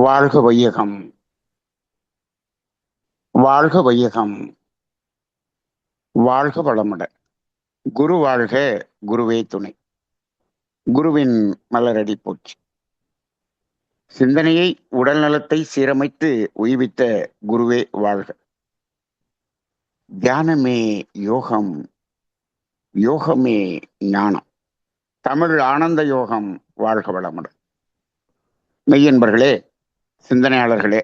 வாழ்க வையகம், வாழ்க வையகம், வாழ்க வளமுடன். குரு வாழ்க, குருவே துணை. குருவின் மலரடி போற்றி. சிந்தனையை, உடல் நலத்தை சீரமைத்து உய்வித்த குருவே வாழ்க. தியானமே யோகம், யோகமே ஞானம். தமிழ் ஆனந்த யோகம். வாழ்க வளமுடன். மெய்யன்பர்களே, சிந்தனையாளர்களே,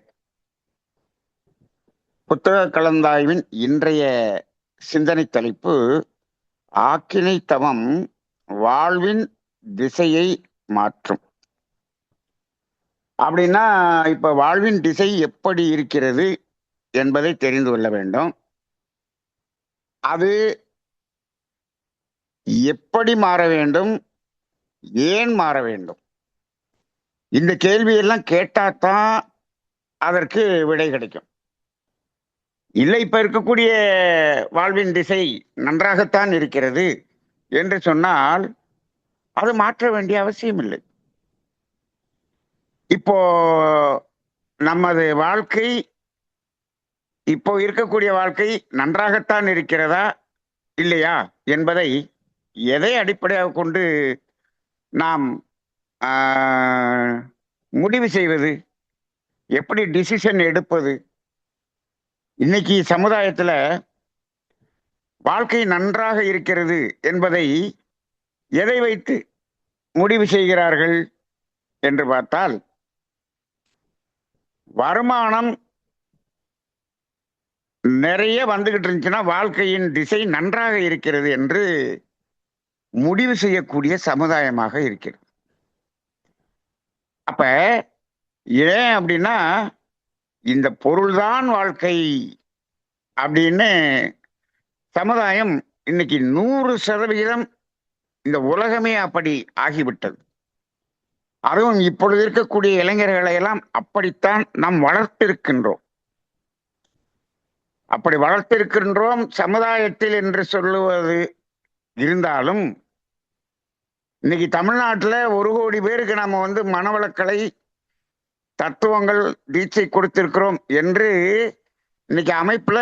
புத்தக கலந்தாய்வின் இன்றைய சிந்தனை தலைப்பு ஆக்கினை தவம் வாழ்வின் திசையை மாற்றும். அப்படின்னா இப்ப வாழ்வின் திசை எப்படி இருக்கிறது என்பதை தெரிந்து கொள்ள வேண்டும். அது எப்படி மாற வேண்டும், ஏன் மாற வேண்டும்? இந்த கேள்வியெல்லாம் கேட்டாதான் அதற்கு விடை கிடைக்கும். இல்லை, இப்ப இருக்கக்கூடிய வாழ்வின் திசை நன்றாகத்தான் இருக்கிறது என்று சொன்னால் அது மாற்ற வேண்டிய அவசியம் இல்லை. இப்போ நமது வாழ்க்கை, இப்போ இருக்கக்கூடிய வாழ்க்கை நன்றாகத்தான் இருக்கிறதா இல்லையா என்பதை எதை அடிப்படையாக கொண்டு நாம் முடிவு செய்வது? எப்படி டிசிஷன் எடுப்பது? இன்னைக்கு சமுதாயத்துல வாழ்க்கை நன்றாக இருக்கிறது என்பதை எதை வைத்து முடிவு செய்கிறார்கள் என்று பார்த்தால், வருமானம் நிறைய வந்துகிட்டு இருந்துச்சுன்னா வாழ்க்கையின் திசை நன்றாக இருக்கிறது என்று முடிவு செய்யக்கூடிய சமுதாயமாக இருக்கிறது. அப்ப ஏன் அப்படின்னா, இந்த பொருள்தான் வாழ்க்கை அப்படின்னு சமுதாயம் இன்னைக்கு 100% இந்த உலகமே அப்படி ஆகிவிட்டது. அதுவும் இப்பொழுது இருக்கக்கூடிய இளைஞர்களை எல்லாம் அப்படித்தான் நாம் வளர்த்திருக்கின்றோம். அப்படி வளர்த்திருக்கின்றோம் சமுதாயத்தில் என்று சொல்லுவது இருந்தாலும், இன்னைக்கு தமிழ்நாட்டில் 1 கோடி பேருக்கு நாம மனவளக்கலை தத்துவங்கள் தீட்சை கொடுத்திருக்கிறோம் என்று இன்னைக்கு அமைப்புல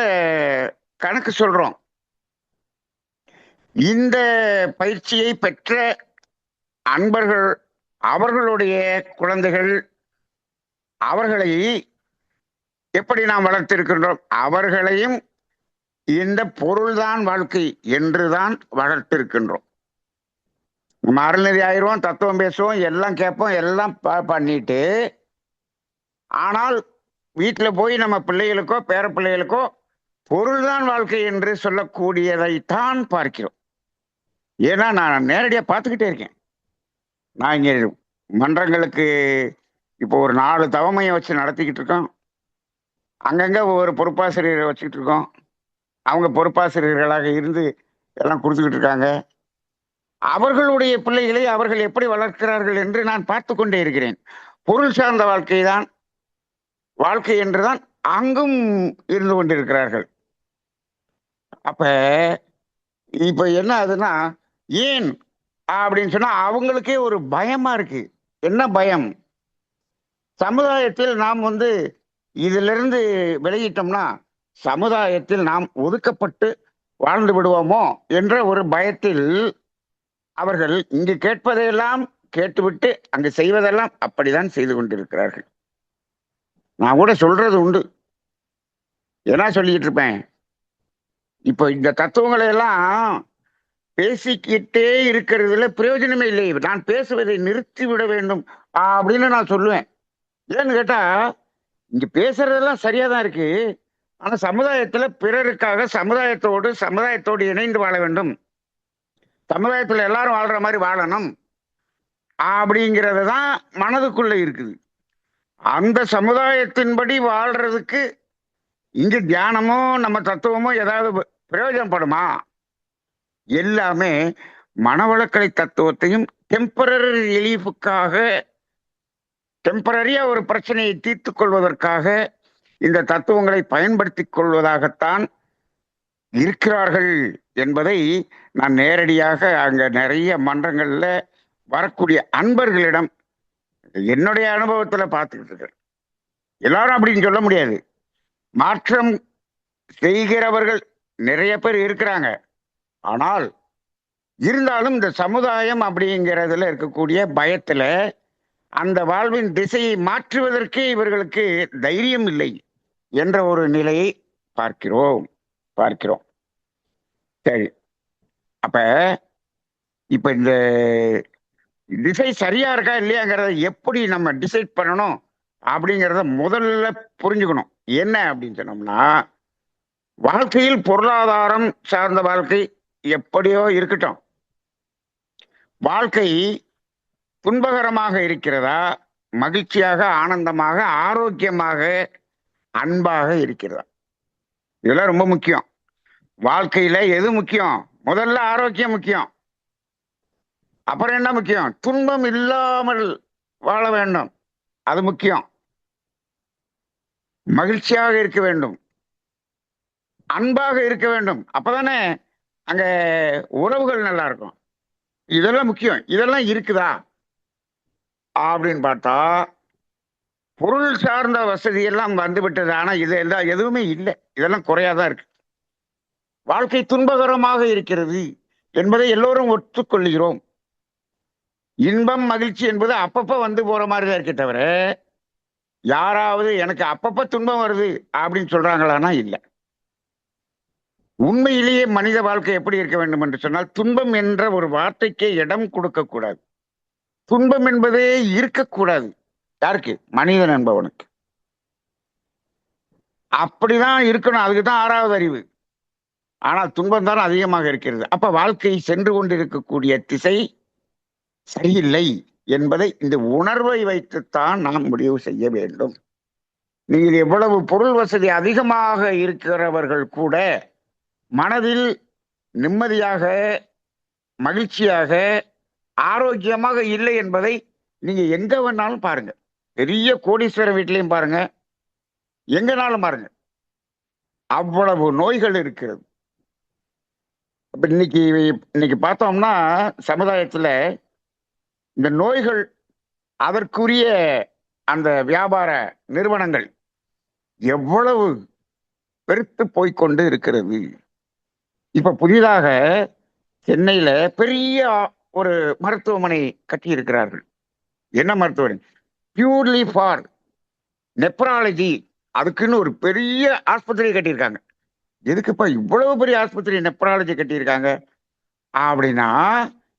கணக்கு சொல்றோம். இந்த பயிற்சியை பெற்ற அன்பர்கள், அவர்களுடைய குழந்தைகள், அவர்களை எப்படி நாம் வளர்த்திருக்கின்றோம்? அவர்களையும் இந்த பொருள்தான் வாழ்க்கை என்றுதான் வளர்த்திருக்கின்றோம். நம்ம அருள்நிதி ஆயிரம், தத்துவம் பேசுவோம், எல்லாம் கேட்போம், எல்லாம் பண்ணிட்டு, ஆனால் வீட்டில் போய் நம்ம பிள்ளைகளுக்கோ பேர பிள்ளைகளுக்கோ பொருள்தான் வாழ்க்கை என்று சொல்லக்கூடியதைத்தான் பார்க்கிறோம். ஏன்னா நான் நேரடியாக பார்த்துக்கிட்டே இருக்கேன். நான் இங்கே மன்றங்களுக்கு இப்போ ஒரு 4 தவமையை வச்சு நடத்திக்கிட்டு இருக்கோம். அங்கங்கே ஒவ்வொரு பொறுப்பாசிரியரை வச்சுக்கிட்டு இருக்கோம். அவங்க பொறுப்பாசிரியர்களாக இருந்து எல்லாம் கொடுத்துக்கிட்டு இருக்காங்க. அவர்களுடைய பிள்ளைகளை அவர்கள் எப்படி வளர்க்கிறார்கள் என்று நான் பார்த்து கொண்டே இருக்கிறேன். பொருள் சார்ந்த வாழ்க்கை தான் வாழ்க்கை என்றுதான் அங்கும் இருந்து கொண்டிருக்கிறார்கள். அப்ப இப்ப என்ன ஆகுதுன்னா, ஏன் அப்படின்னு சொன்னா அவங்களுக்கே ஒரு பயமா இருக்கு. என்ன பயம்? சமுதாயத்தில் நாம் இதுல இருந்து விலகிட்டோம்னா சமுதாயத்தில் நாம் ஒதுக்கப்பட்டு வாழ்ந்து விடுவோமோ என்ற ஒரு பயத்தில் அவர்கள் இங்கு கேட்பதையெல்லாம் கேட்டுவிட்டு அங்கு செய்வதெல்லாம் அப்படிதான் செய்து கொண்டிருக்கிறார்கள். நான் கூட சொல்றது உண்டு. என்ன சொல்லிக்கிட்டு இருப்பேன், இப்போ இந்த தத்துவங்களை எல்லாம் பேசிக்கிட்டே இருக்கிறதுல பிரயோஜனமே இல்லை, நான் பேசுவதை நிறுத்தி விட வேண்டும் அப்படின்னு நான் சொல்லுவேன். ஏன்னு கேட்டா, இங்க பேசுறதெல்லாம் சரியாதான் இருக்கு. ஆனா சமுதாயத்துல பிறருக்காக சமுதாயத்தோடு இணைந்து வாழ வேண்டும், சமுதாயத்துல எல்லாரும் வாழ்ற மாதிரி வாழணும் அப்படிங்கிறது தான் மனதுக்குள்ள இருக்குது. அந்த சமுதாயத்தின்படி வாழ்றதுக்கு இங்க தியானமோ நம்ம தத்துவமோ ஏதாவது பிரயோஜனப்படுமா? எல்லாமே மனவளக்கலை தத்துவத்தையும் டெம்பரரி ரிலீஃபுக்காக, டெம்பரரியா ஒரு பிரச்சனையை தீர்த்து கொள்வதற்காக இந்த தத்துவங்களை பயன்படுத்தி கொள்வதாகத்தான் இருக்கிறார்கள் என்பதை நான் நேரடியாக அங்க நிறைய மன்றங்கள்ல வரக்கூடிய அன்பர்களிடம் என்னுடைய அனுபவத்துல பார்த்துக்கிட்டு இருக்கேன். எல்லாரும் அப்படின்னு சொல்ல முடியாது. மாற்றம் செய்கிறவர்கள் நிறைய பேர் இருக்கிறாங்க. ஆனால் இருந்தாலும் இந்த சமுதாயம் அப்படிங்கிறதுல இருக்கக்கூடிய பயத்துல அந்த வாழ்வின் திசையை மாற்றுவதற்கே இவர்களுக்கு தைரியம் இல்லை என்ற ஒரு நிலையை பார்க்கிறோம் பார்க்கிறோம். சரி, அப்ப இப்ப இந்த திசை சரியா இருக்கா இல்லையாங்கிறத எப்படி நம்ம டிசைட் பண்ணணும் அப்படிங்கிறத முதல்ல புரிஞ்சுக்கணும். என்ன அப்படின்னு சொன்னோம்னா, வாழ்க்கையில் பொருளாதாரம் சார்ந்த வாழ்க்கை எப்படியோ இருக்கட்டும், வாழ்க்கை துன்பகரமாக இருக்கிறதா, மகிழ்ச்சியாக, ஆனந்தமாக, ஆரோக்கியமாக, அன்பாக இருக்கிறதா? இதெல்லாம் ரொம்ப முக்கியம். வாழ்க்கையில எது முக்கியம்? முதல்ல ஆரோக்கியம் முக்கியம். அப்புறம் என்ன முக்கியம்? துன்பம் இல்லாமல் வாழ வேண்டும், அது முக்கியம். மகிழ்ச்சியாக இருக்க வேண்டும், அன்பாக இருக்க வேண்டும். அப்பதானே அங்க உறவுகள் நல்லா இருக்கும். இதெல்லாம் முக்கியம். இதெல்லாம் இருக்குதா அப்படின்னு பார்த்தா, பொருள் சார்ந்த வசதி எல்லாம் வந்து விட்டது. ஆனா இது எல்லாம் எதுவுமே இல்லை. இதெல்லாம் குறையாதான் இருக்கு. வாழ்க்கை துன்பகரமாக இருக்கிறது என்பதை எல்லோரும் ஒத்துக்கொள்கிறோம். இன்பம் மகிழ்ச்சி என்பது அப்பப்ப வந்து போற மாதிரி தான் இருக்கே தவிர, யாராவது எனக்கு அப்பப்ப துன்பம் வருது அப்படின்னு சொல்றாங்களான்னா இல்லை. உண்மையிலேயே மனித வாழ்க்கை எப்படி இருக்க வேண்டும் என்று சொன்னால், துன்பம் என்ற ஒரு வார்த்தைக்கே இடம் கொடுக்க கூடாது. துன்பம் என்பதே இருக்கக்கூடாது. யாருக்கு? மனிதன் என்பவனுக்கு. அப்படிதான் இருக்கணும். அதுக்குதான் 6வது அறிவு. ஆனால் துன்பம் தான் அதிகமாக இருக்கிறது. அப்ப வாழ்க்கை சென்று கொண்டிருக்கக்கூடிய திசை சரியில்லை என்பதை இந்த உணர்வை வைத்துத்தான் நாம் முடிவு செய்ய வேண்டும். நீங்கள் எவ்வளவு பொருள் வசதி அதிகமாக இருக்கிறவர்கள் கூட மனதில் நிம்மதியாக, மகிழ்ச்சியாக, ஆரோக்கியமாக இல்லை என்பதை நீங்க எங்க வேணாலும் பாருங்க. பெரிய கோடீஸ்வர வீட்லயும் பாருங்க, எங்கனாலும் பாருங்க, அவ்வளவு நோய்கள் இருக்கிறது. அப்ப இன்னைக்கு பார்த்தோம்னா சமுதாயத்துல இந்த நோய்கள், அதற்குரிய அந்த வியாபார நிறுவனங்கள் எவ்வளவு பெருத்து போய்க்கொண்டு இருக்கிறது. இப்ப புதிதாக சென்னையில பெரிய ஒரு மருத்துவமனை கட்டி இருக்கிறார்கள். என்ன மருத்துவமனை? Purely for nephrology. அதுக்குன்னு ஒரு பெரிய ஆஸ்பத்திரி கட்டியிருக்காங்க. எதுக்குப்பா இவ்வளவு பெரிய ஆஸ்பத்திரி நெப்ராலஜி கட்டியிருக்காங்க அப்படின்னா,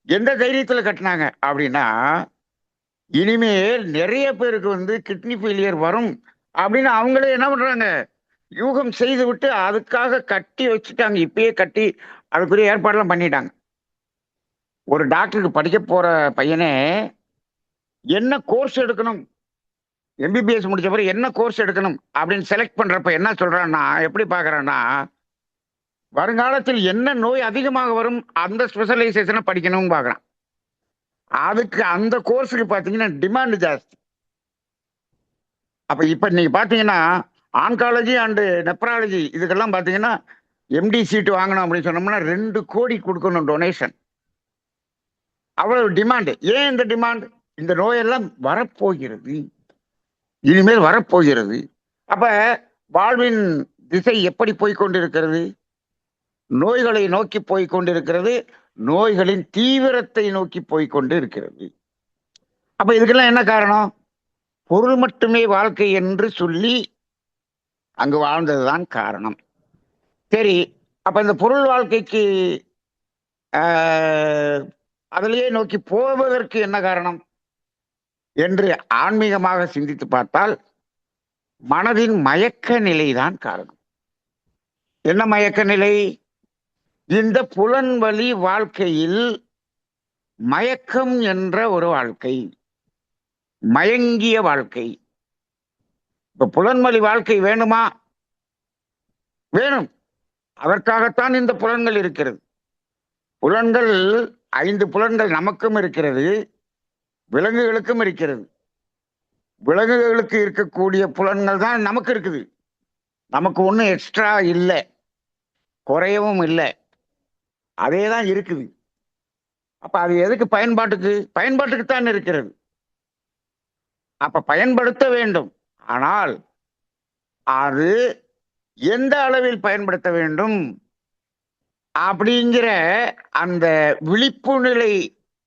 எந்த தைரியத்துல கட்டினாங்க அப்படின்னா, இனிமேல் நிறைய பேருக்கு வந்து கிட்னி ஃபெயிலியர் வரும் அப்படின்னு அவங்களே என்ன பண்றாங்க, யூகம் செய்து விட்டு அதுக்காக கட்டி வச்சுட்டாங்க. இப்பயே கட்டி அதுக்குரிய ஏற்பாடுலாம் பண்ணிட்டாங்க. ஒரு டாக்டருக்கு படிக்க போற பையனே என்ன கோர்ஸ் எடுக்கணும், எம்பிபிஎஸ் முடிச்ச பிறகு என்ன கோர்ஸ் எடுக்கணும் அப்படின்னு செலக்ட் பண்றப்ப என்ன சொல்றான்னா, எப்படி பாக்குறான்னா, வருங்காலத்தில் என்ன நோய் அதிகமாக வரும் அந்த ஸ்பெஷலைசேஷனை படிக்கணும்னு பாக்குறான். அதுக்கு அந்த கோர்ஸுக்கு பாத்தீங்கன்னா டிமாண்ட் ஜாஸ்தி. அப்ப இப்ப நீங்க பாத்தீங்கன்னா ஆன்காலஜி அண்ட் நெப்ராலஜி இதுக்கெல்லாம் பாத்தீங்கன்னா எம்டி சீட்டு வாங்கணும் அப்படின்னு சொன்னோம்னா 2 கோடி கொடுக்கணும் டொனேஷன். அவ்வளவு டிமாண்ட். ஏன் இந்த டிமாண்ட்? இந்த நோயெல்லாம் வரப்போகிறது, இனிமேல் வரப்போகிறது. அப்ப வாழ்வின் திசை எப்படி போய்கொண்டிருக்கிறது? நோய்களை நோக்கி போய்கொண்டிருக்கிறது, நோய்களின் தீவிரத்தை நோக்கி போய்கொண்டு இருக்கிறது. அப்ப இதுக்கெல்லாம் என்ன காரணம்? பொருள் மட்டுமே வாழ்க்கை என்று சொல்லி அங்கு வாழ்ந்ததுதான் காரணம். சரி, அப்ப இந்த பொருள் வாழ்க்கைக்கு அதிலேயே நோக்கி போவதற்கு என்ன காரணம் என்று ஆன்மீகமாக சிந்தித்து பார்த்தால், மனதின் மயக்க நிலைதான் காரணம். என்ன மயக்க நிலை? இந்த புலன்வழி வாழ்க்கையில் மயக்கம் என்ற ஒரு வாழ்க்கை, மயங்கிய வாழ்க்கை. இப்ப புலன்வழி வாழ்க்கை வேணுமா? வேணும். அதற்காகத்தான் இந்த புலன்கள் இருக்கிறது. புலன்கள் 5 புலன்கள் நமக்கும் இருக்கிறது, விலங்குகளுக்கும் இருக்கிறது. விலங்குகளுக்கு இருக்கக்கூடிய புலன்கள் தான் நமக்கு இருக்குது. நமக்கு ஒன்றும் எக்ஸ்ட்ரா இல்லை, குறையவும் இல்லை, அதே தான் இருக்குது. அப்ப அது எதுக்கு? பயன்பாட்டுக்கு. பயன்பாட்டுக்குத்தான் இருக்கிறது. அப்ப பயன்படுத்த வேண்டும். ஆனால் அது எந்த அளவில் பயன்படுத்த வேண்டும் அப்படிங்கிற அந்த விழிப்பு நிலை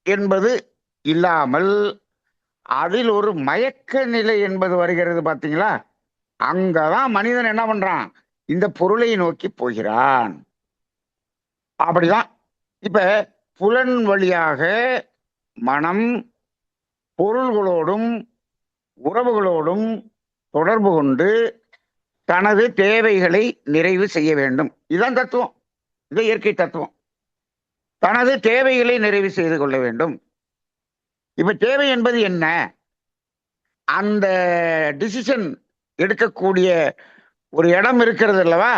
என்பது இல்லாமல் அதில் ஒரு மயக்க நிலை என்பது வருகிறது பார்த்தீங்களா? அங்கதான் மனிதன் என்ன பண்றான்? இந்த பொருளை நோக்கி போகிறான். அப்படிதான். இப்ப புலன் வழியாக மனம் பொருள்களோடும் உறவுகளோடும் தொடர்பு கொண்டு தனது தேவைகளை நிறைவு செய்ய வேண்டும். இதுதான் தத்துவம். இது இயற்கை தத்துவம். தனது தேவைகளை நிறைவு செய்து கொள்ள வேண்டும். இப்ப தேவை என்பது என்ன? அந்த டிசிஷன் எடுக்கக்கூடிய ஒரு இடம் இருக்கிறது அல்லவா?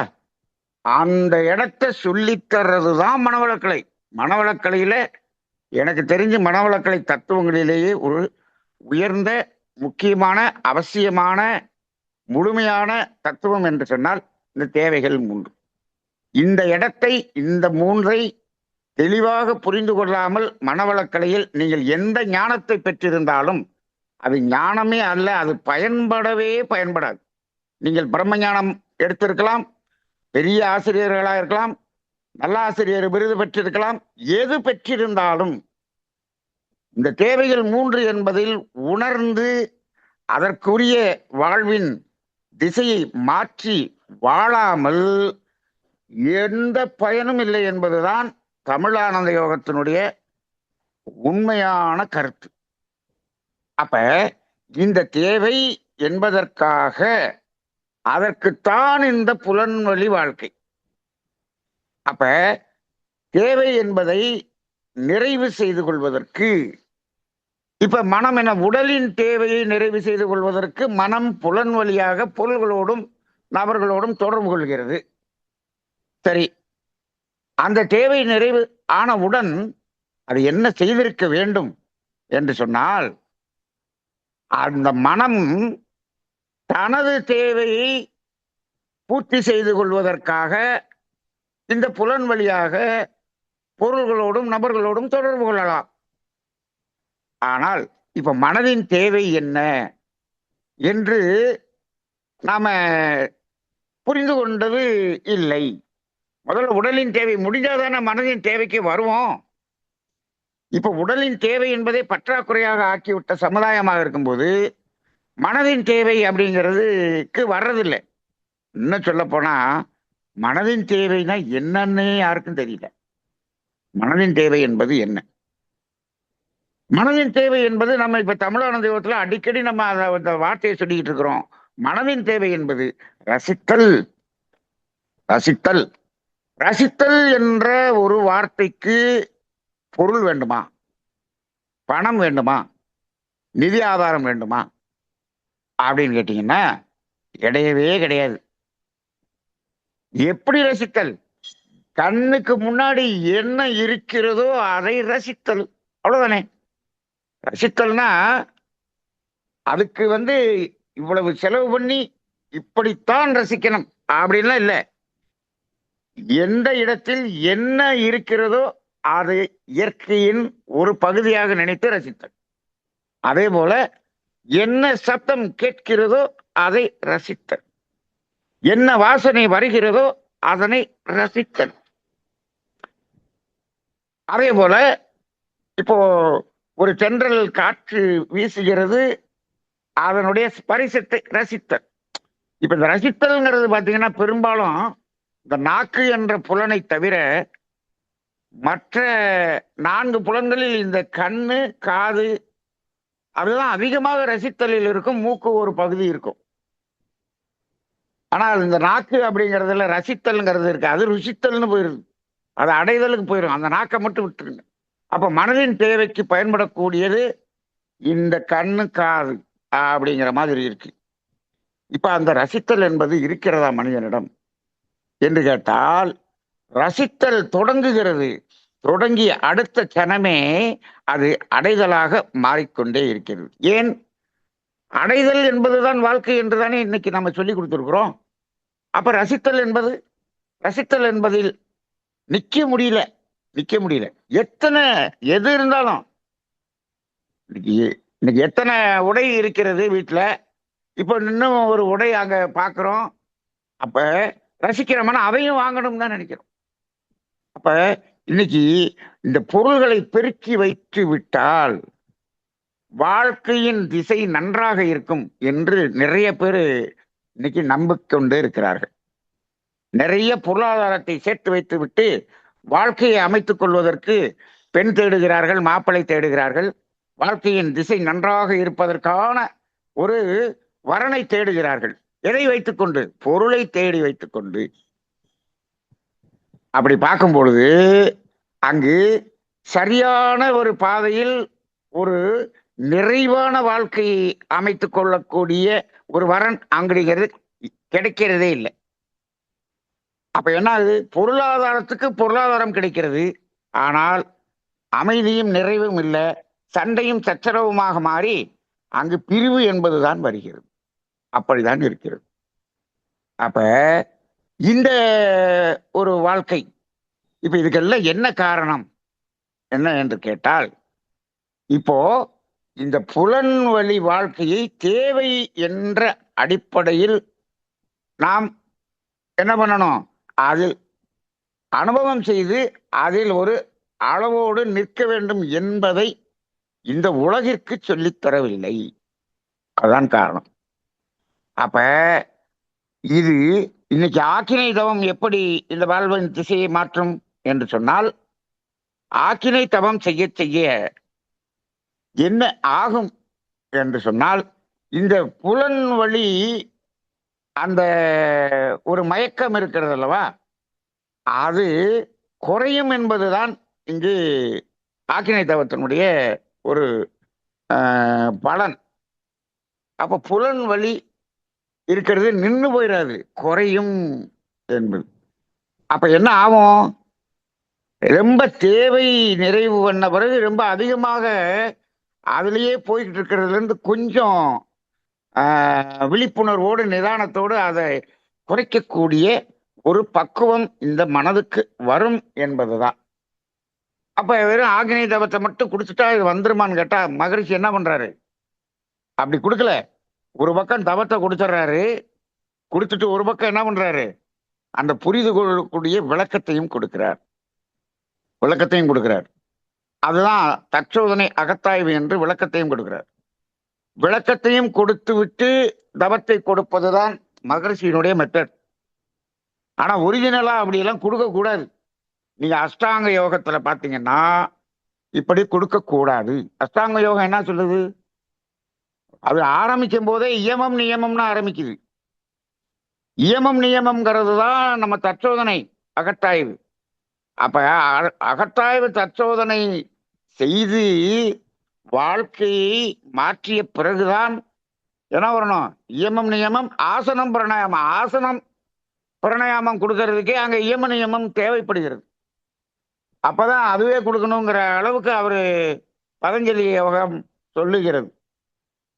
அந்த இடத்தை சொல்லித்தர்றது தான் மனவளக்கலை. மனவளக்கலையில எனக்கு தெரிஞ்சு மனவளக்கலை தத்துவங்களிலேயே ஒரு உயர்ந்த முக்கியமான அவசியமான முழுமையான தத்துவம் என்று சொன்னால் இந்த தேவைகள் 3. இந்த இடத்தை இந்த 3ஐ தெளிவாக புரிந்து கொள்ளாமல் மனவளக்கலையில் நீங்கள் எந்த ஞானத்தை பெற்றிருந்தாலும் அது ஞானமே அல்ல, அது பயன்படவே பயன்படாது. நீங்கள் பிரம்ம ஞானம் எடுத்திருக்கலாம், பெரிய ஆசிரியர்களாக இருக்கலாம், நல்ல ஆசிரியர் விருது பெற்றிருக்கலாம், எது பெற்றிருந்தாலும் இந்த தேவைகள் 3 என்பதில் உணர்ந்து அதற்குரிய வாழ்வின் திசையை மாற்றி வாழாமல் எந்த பயனும் இல்லை என்பதுதான் தமிழானந்த யோகத்தினுடைய உண்மையான கருத்து. அப்ப இந்த தேவை என்பதற்காக அதற்குத்தான் இந்த புலன்வழி வாழ்க்கை. அப்ப தேவை என்பதை நிறைவு செய்து கொள்வதற்கு இப்ப மனம் என உடலின் தேவையை நிறைவு செய்து கொள்வதற்கு மனம் புலன் வழியாக பொருள்களோடும் நபர்களோடும் தொடர்பு கொள்கிறது. சரி, அந்த தேவை நிறைவு ஆனவுடன் அது என்ன செய்திருக்க வேண்டும் என்று சொன்னால், அந்த மனம் தனது தேவையை பூர்த்தி செய்து கொள்வதற்காக இந்த புலன் வழியாக பொருள்களோடும் நபர்களோடும் தொடர்பு கொள்ளலாம். ஆனால் இப்ப மனதின் தேவை என்ன என்று நாம புரிந்து கொண்டது இல்லை. முதல்ல உடலின் தேவை முடிஞ்சாதானே மனதின் தேவைக்கு வருவோம். இப்ப உடலின் தேவை என்பதை பற்றாக்குறையாக ஆக்கிவிட்ட சமுதாயமாக இருக்கும்போது மனதின் தேவை அப்படிங்கிறதுக்கு வர்றதில்லை. இன்னும் சொல்ல போனா மனதின் தேவைனா என்னன்னே யாருக்கும் தெரியல. மனதின் தேவை என்பது என்ன? மனதின் தேவை என்பது நம்ம இப்ப தமிழானந்த யோகத்துல அடிக்கடி நம்ம அந்த வார்த்தையை சொல்லிக்கிட்டு இருக்கிறோம். மனதின் தேவை என்பது ரசித்தல். ரசித்தல் ரசித்தல் என்ற ஒரு வார்த்தைக்கு பொருள் வேண்டுமா? பணம் வேண்டுமா? நிதி ஆதாரம் வேண்டுமா அப்படின்னு கேட்டீங்கன்னா கிடையவே கிடையாது. எப்படி ரசித்தல்? கண்ணுக்கு முன்னாடி என்ன இருக்கிறதோ அதை ரசித்தல், அவ்வளவுதானே. ரசித்தல்னா அதுக்கு இவ்வளவு செலவு பண்ணி இப்படித்தான் ரசிக்கணும் அப்படின்லாம் இல்லை. எந்த இடத்தில் என்ன இருக்கிறதோ அதை இயற்கையின் ஒரு பகுதியாக நினைத்து ரசித்தல். அதே போல என்ன சத்தம் கேட்கிறதோ அதை ரசித்தல், என்ன வாசனை வருகிறதோ அதனை ரசித்தல். அதே போல இப்போ ஒரு தென்றல் காற்று வீசுகிறது, அதனுடைய ஸ்பரிசத்தை ரசித்தல். இப்ப இந்த ரசித்தல்ங்கிறது பாத்தீங்கன்னா பெரும்பாலும் இந்த நாக்கு என்ற புலனை தவிர மற்ற 4 புலன்களில் இந்த கண்ணு காது அதுதான் அதிகமாக ரசித்தலில் இருக்கும். மூக்கு ஒரு பகுதி இருக்கும். ஆனால் இந்த நாக்கு அப்படிங்கிறதுல ரசித்தல்ங்கிறது இருக்கு, அது ருசித்தல்னு போயிருது, அது அடைதலுக்கு போயிடும். அந்த நாக்கை மட்டும் விட்டுருங்க. அப்ப மனதின் தேவைக்கு பயன்படக்கூடியது இந்த கண்ணு காது அப்படிங்கிற மாதிரி இருக்கு. இப்ப அந்த ரசித்தல் என்பது இருக்கிறதா மனிதனிடம் என்று கேட்டால், ரசித்தல் தொடங்குகிறது. தொடங்கிய அடுத்த கணமே அது அடைதலாக மாறிக்கொண்டே இருக்கிறது. ஏன்? அடைதல் என்பதுதான் வாழ்க்கை என்றுதானே இன்னைக்கு நம்ம சொல்லி கொடுத்துருக்கிறோம். அப்ப ரசித்தல் என்பதில் நிக்க முடியல. எது இருந்தாலும் இன்னைக்கு எத்தனை உடை இருக்கிறது வீட்டுல, இப்போ இன்னும் ஒரு உடை அங்க பாக்குறோம், அப்ப ரசிக்கிறோம்னா அதையும் வாங்கணும்னு தான் நினைக்கிறோம். அப்ப இன்னைக்கு இந்த பொருள்களை பெருக்கி வைத்து விட்டால் வாழ்க்கையின் திசை நன்றாக இருக்கும் என்று நிறைய பேர் இன்னைக்கு நம்பிக்கொண்டு இருக்கிறார்கள். நிறைய பொருளாதாரத்தை சேர்த்து வைத்து விட்டு வாழ்க்கையை அமைத்துக் கொள்வதற்கு பெண் தேடுகிறார்கள், மாப்பிளை தேடுகிறார்கள். வாழ்க்கையின் திசை நன்றாக இருப்பதற்கான ஒரு வரனை தேடுகிறார்கள். எதை வைத்துக்கொண்டு? பொருளை தேடி வைத்துக்கொண்டு. அப்படி பார்க்கும் பொழுது அங்கு சரியான ஒரு பாதையில் ஒரு நிறைவான வாழ்க்கையை அமைத்துக் கொள்ளக்கூடிய ஒரு வரன் அங்குங்கிறது கிடைக்கிறதே இல்லை. அப்ப என்ன ஆகுது? பொருளாதாரத்துக்கு பொருளாதாரம் கிடைக்கிறது, ஆனால் அமைதியும் நிறைவும் இல்லை, சண்டையும் சச்சரவுமாக மாறி அங்கு பிரிவு என்பதுதான் வருகிறது. அப்படிதான் இருக்கிறது. அப்ப இந்த ஒரு வாழ்க்கை, இப்ப இதுக்கெல்லாம் என்ன காரணம் என்ன என்று கேட்டால், இப்போ இந்த புலன்வழி வாழ்க்கையை தேவை என்ற அடிப்படையில் நாம் என்ன பண்ணணும்? அதில் அனுபவம் செய்து அதில் ஒரு அளவோடு நிற்க வேண்டும் என்பதை இந்த உலகிற்கு சொல்லித் தரவில்லை. அதான் காரணம். அப்ப இது இன்னைக்கு ஆக்கினை தவம் எப்படி இந்த வாழ்வின் திசையை மாற்றும் என்று சொன்னால், ஆக்கினை தவம் செய்ய செய்ய என்ன ஆகும் என்று சொன்னால், இந்த புலன் வழி அந்த ஒரு மயக்கம் இருக்கிறது அல்லவா, அது குறையும் என்பதுதான் இங்கு ஆக்கினை தவத்தினுடைய ஒரு பலன். அப்ப புலன் வழி இருக்கிறது நின்று போயிடாது, குறையும் என்பது. அப்ப என்ன ஆகும்? ரொம்ப தேவை நிறைவு பண்ண பிறகு ரொம்ப அதிகமாக அதுலயே போய்கிட்டு இருக்கிறதுல இருந்து கொஞ்சம் விழிப்புணர்வோடு நிதானத்தோடு அதை குறைக்கக்கூடிய ஒரு பக்குவம் இந்த மனதுக்கு வரும் என்பதுதான். அப்ப வெறும் ஆக்னேய தவத்தை மட்டும் குடிச்சுட்டா இது வந்துருமான்னு கேட்டா, மகரிஷி என்ன பண்றாரு? அப்படி கொடுக்கல. ஒரு பக்கம் தவத்தை கொடுத்துட்றாரு, கொடுத்துட்டு ஒரு பக்கம் என்ன பண்றாரு? அந்த புரிந்து கொள்ளக்கூடிய விளக்கத்தையும் கொடுக்கிறார். அதுதான் தற்சோதனை அகத்தாய்வு என்று விளக்கத்தையும் கொடுக்கிறார். விளக்கத்தையும் கொடுத்து விட்டு தவத்தை கொடுப்பதுதான் மகரிஷியினுடைய மெத்தட். ஆனா ஒரிஜினலா அப்படியெல்லாம் கொடுக்க கூடாது. நீங்க அஷ்டாங்க யோகத்துல பாத்தீங்கன்னா இப்படி கொடுக்க கூடாது. அஷ்டாங்க யோகம் என்ன சொல்லுது? அது ஆரம்பிக்கும் போதே இயமம் நியமம்னு ஆரம்பிக்குது. இயமம் நியமம்ங்கிறது தான் நம்ம தற்சோதனை அகத்தாய்வு. அப்ப அகத்தாய்வு தற்சோதனை செய்து வாழ்க்கையை மாற்றிய பிறகுதான் என்ன வரணும்? இயமம் நியமம், ஆசனம் பிரணாயாமம். ஆசனம் பிரணாயாமம் கொடுக்கறதுக்கே அங்க இயம நியமம் தேவைப்படுகிறது. அப்பதான் அதுவே கொடுக்கணுங்கிற அளவுக்கு அவரு பதஞ்சலி யோகம் சொல்லுகிறது.